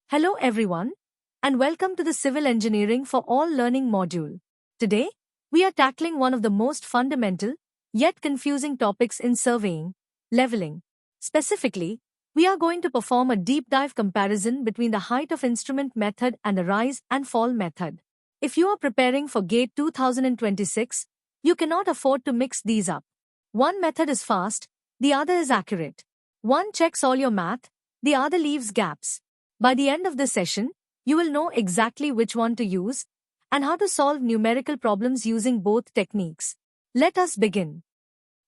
Hello everyone, and welcome to the Civil Engineering for All Learning module. Today, we are tackling one of the most fundamental, yet confusing topics in surveying, leveling. Specifically, we are going to perform a deep dive comparison between the height of instrument method and the rise and fall method. If you are preparing for GATE 2026, you cannot afford to mix these up. One method is fast, the other is accurate. One checks all your math, the other leaves gaps. By the end of the session, you will know exactly which one to use and how to solve numerical problems using both techniques. Let us begin.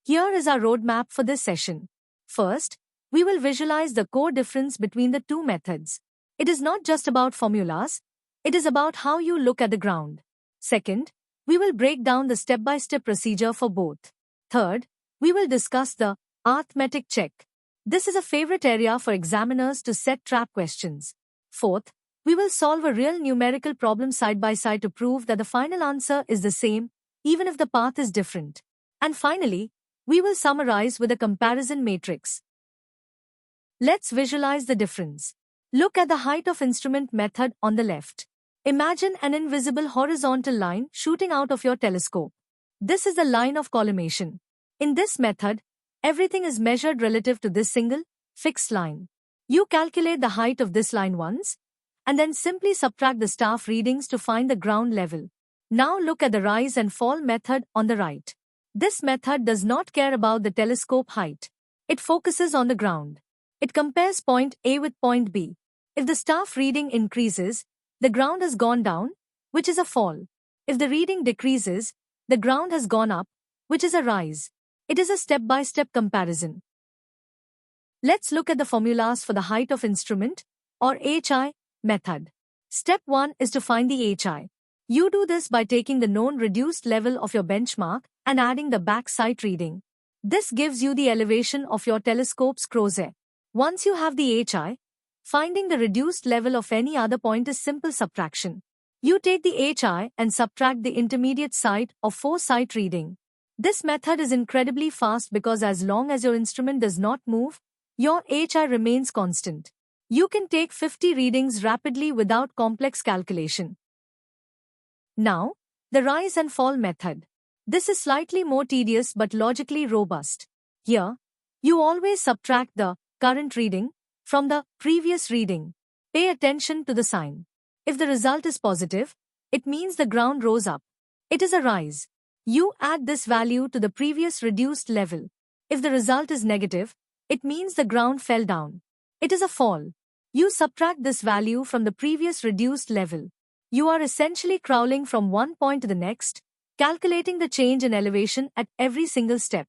Here is our roadmap for this session. First, we will visualize the core difference between the two methods. It is not just about formulas, it is about how you look at the ground. Second, we will break down the step-by-step procedure for both. Third, we will discuss the arithmetic check. This is a favorite area for examiners to set trap questions. Fourth, we will solve a real numerical problem side by side to prove that the final answer is the same, even if the path is different. And finally, we will summarize with a comparison matrix. Let's visualize the difference. Look at the height of instrument method on the left. Imagine an invisible horizontal line shooting out of your telescope. This is the line of collimation. In this method, everything is measured relative to this single, fixed line. You calculate the height of this line once, and then simply subtract the staff readings to find the ground level. Now look at the rise and fall method on the right. This method does not care about the telescope height. It focuses on the ground. It compares point A with point B. If the staff reading increases, the ground has gone down, which is a fall. If the reading decreases, the ground has gone up, which is a rise. It is a step-by-step comparison. Let's look at the formulas for the height of instrument, or HI, method. Step 1 is to find the HI. You do this by taking the known reduced level of your benchmark and adding the back sight reading. This gives you the elevation of your telescope's crosshair. Once you have the HI, finding the reduced level of any other point is simple subtraction. You take the HI and subtract the intermediate sight or foresight reading. This method is incredibly fast because as long as your instrument does not move, your HI remains constant. You can take 50 readings rapidly without complex calculation. Now, the rise and fall method. This is slightly more tedious but logically robust. Here, you always subtract the current reading from the previous reading. Pay attention to the sign. If the result is positive, it means the ground rose up. It is a rise. You add this value to the previous reduced level. If the result is negative, it means the ground fell down. It is a fall. You subtract this value from the previous reduced level. You are essentially crawling from one point to the next, calculating the change in elevation at every single step.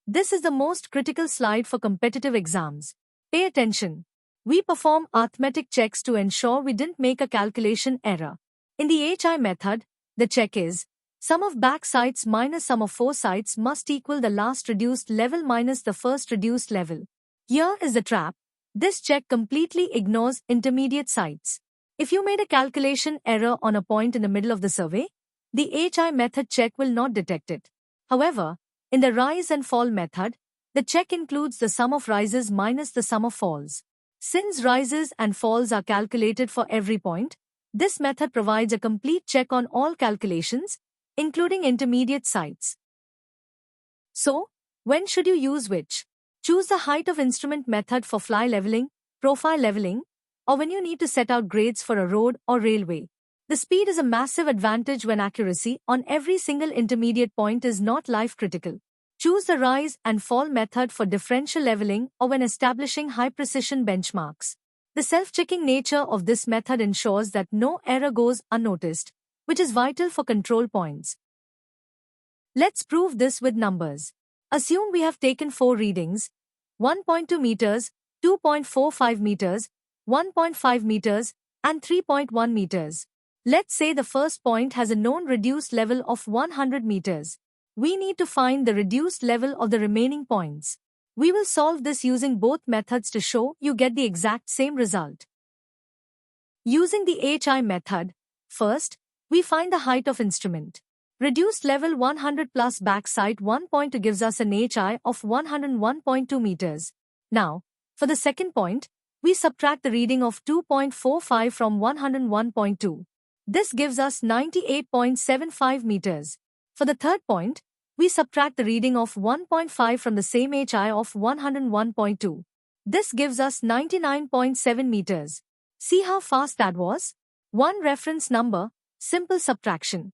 This is the most critical slide for competitive exams. Pay attention. We perform arithmetic checks to ensure we didn't make a calculation error. In the HI method, the check is sum of back sights minus sum of foresights must equal the last reduced level minus the first reduced level. Here is the trap. This check completely ignores intermediate sights. If you made a calculation error on a point in the middle of the survey, the HI method check will not detect it. However, in the rise and fall method, the check includes the sum of rises minus the sum of falls. Since rises and falls are calculated for every point, this method provides a complete check on all calculations, including intermediate sights. So, when should you use which? Choose the height of instrument method for fly leveling, profile leveling, or when you need to set out grades for a road or railway. The speed is a massive advantage when accuracy on every single intermediate point is not life-critical. Choose the rise and fall method for differential leveling or when establishing high-precision benchmarks. The self-checking nature of this method ensures that no error goes unnoticed, which is vital for control points. Let's prove this with numbers. Assume we have taken 4 readings, 1.2 meters, 2.45 meters, 1.5 meters, and 3.1 meters. Let's say the first point has a known reduced level of 100 meters. We need to find the reduced level of the remaining points. We will solve this using both methods to show you get the exact same result. Using the HI method, first, we find the height of instrument. Reduced level 100 plus back sight 1.2 gives us an HI of 101.2 meters. Now, for the second point, we subtract the reading of 2.45 from 101.2. This gives us 98.75 meters. For the third point, we subtract the reading of 1.5 from the same HI of 101.2. This gives us 99.7 meters. See how fast that was? One reference number, simple subtraction.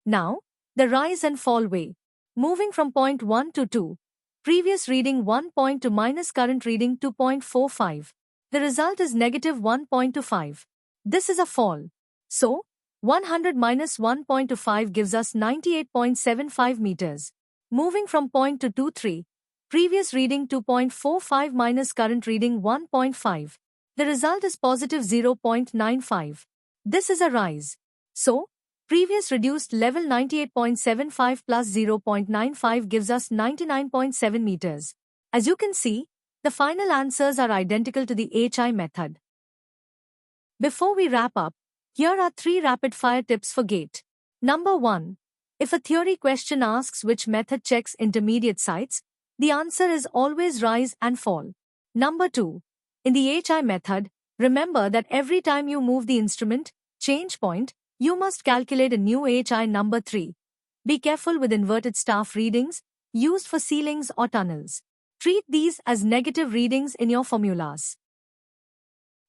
Now, the rise and fall way. Moving from point 1 to 2. Previous reading 1 point to minus current reading 2.45. The result is negative 1.25. This is a fall. So, 100 minus 1.25 gives us 98.75 meters. Moving from point to 2.3. Previous reading 2.45 minus current reading 1.5. The result is positive 0.95. This is a rise. So, previous reduced level 98.75 plus 0.95 gives us 99.7 meters. As you can see, the final answers are identical to the HI method. Before we wrap up, here are 3 rapid-fire tips for GATE. Number 1. If a theory question asks which method checks intermediate sites, the answer is always rise and fall. Number 2. In the HI method, remember that every time you move the instrument, change point, you must calculate a new HI. Number 3. Be careful with inverted staff readings, used for ceilings or tunnels. Treat these as negative readings in your formulas.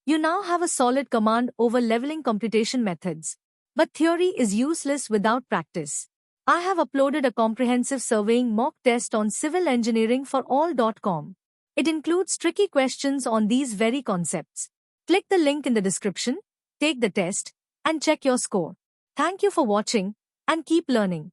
You now have a solid command over leveling computation methods. But theory is useless without practice. I have uploaded a comprehensive surveying mock test on civilengineeringforall.com. It includes tricky questions on these very concepts. Click the link in the description, take the test, and check your score. Thank you for watching, and keep learning.